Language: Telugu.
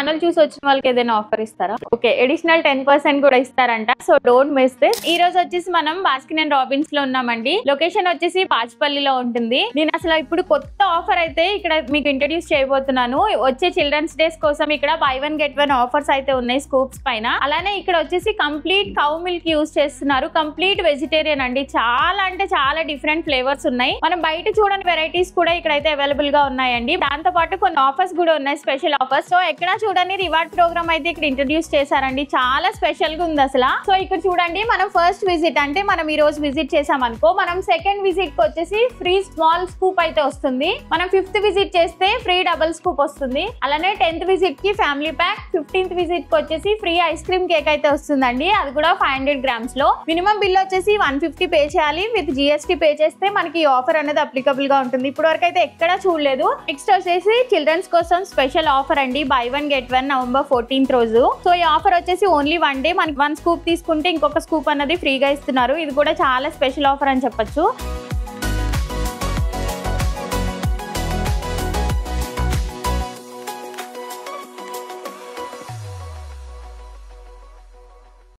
ఛానల్ చూసి వచ్చిన వాళ్ళకి ఏదైనా ఆఫర్ ఇస్తారా? ఓకే, అడిషనల్ 10% కూడా ఇస్తారంట. So don't miss this. ఈ రోజు వచ్చేసి మనం బాస్కిన్ అండ్ రాబిన్స్ లో ఉన్నామండి. లొకేషన్ వచ్చేసి పాచిపల్లిలో ఉంటుంది. నేను అసలు ఇప్పుడు కొత్త ఆఫర్ అయితే ఇక్కడ మీకు ఇంట్రడ్యూస్ చేయబోతున్నాను. వచ్చే చిల్డ్రన్స్ డేస్ కోసం ఇక్కడ బై 1 get 1 ఆఫర్స్ అయితే ఉన్నాయి స్కూప్స్ పైన. అలానే ఇక్కడ వచ్చేసి కంప్లీట్ కౌ మిల్క్ యూజ్ చేస్తున్నారు. కంప్లీట్ వెజిటేరియన్ అండి. చాలా అంటే చాలా డిఫరెంట్ ఫ్లేవర్స్ ఉన్నాయి. మనం బయట చూడని వెరైటీస్ కూడా ఇక్కడైతే అవైలబుల్ గా ఉన్నాయండి. దాంతో పాటు కొన్ని ఆఫర్స్ కూడా ఉన్నాయి, స్పెషల్ ఆఫర్స్. సో ఎక్కడ చూడని రివార్డ్ ప్రోగ్రామ్ అయితే ఇక్కడ ఇంట్రడ్యూస్ చేశారండి. చాలా స్పెషల్ గా ఉంది అసలు. సో ఇక్కడ చూడండి, మనం ఫస్ట్ విజిట్ అంటే మనం ఈ రోజు విజిట్ చేసాం అనుకో, మనం సెకండ్ విజిట్ కి వచ్చేసి ఫ్రీ స్మాల్ స్కూప్ అయితే వస్తుంది. మనం 5th విజిట్ చేస్తే ఫ్రీ డబుల్ స్కూప్ వస్తుంది. అలానే 10th విజిట్ కి ఫ్యామిలీ ప్యాక్, 15th విజిట్ కి వచ్చేసి ఫ్రీ ఐస్ క్రీమ్ కేక్ అయితే వస్తుందండి. అది కూడా 500 grams లో. మినిమం బిల్ వచ్చేసి 150 పే చేయాలి. విత్ జిఎస్టీ పే చేస్తే మనకి ఈ ఆఫర్ అనేది అప్లికబుల్ గా ఉంటుంది. ఇప్పుడు వరకు అయితే ఎక్కడా చూడలేదు. నెక్స్ట్ వచ్చేసి చిల్డ్రన్స్ కోసం స్పెషల్ ఆఫర్ అండి, బై 1 get 1 November 14th రోజు. సో ఈ ఆఫర్ వచ్చేసి ఓన్లీ 1 day. మనకి 1 స్కూప్ తీసుకుంటే ఇంకొక స్కూప్ అన్నది ఫ్రీగా ఇస్తున్నారు. ఇది కూడా చాలా స్పెషల్ ఆఫర్ అని చెప్పొచ్చు.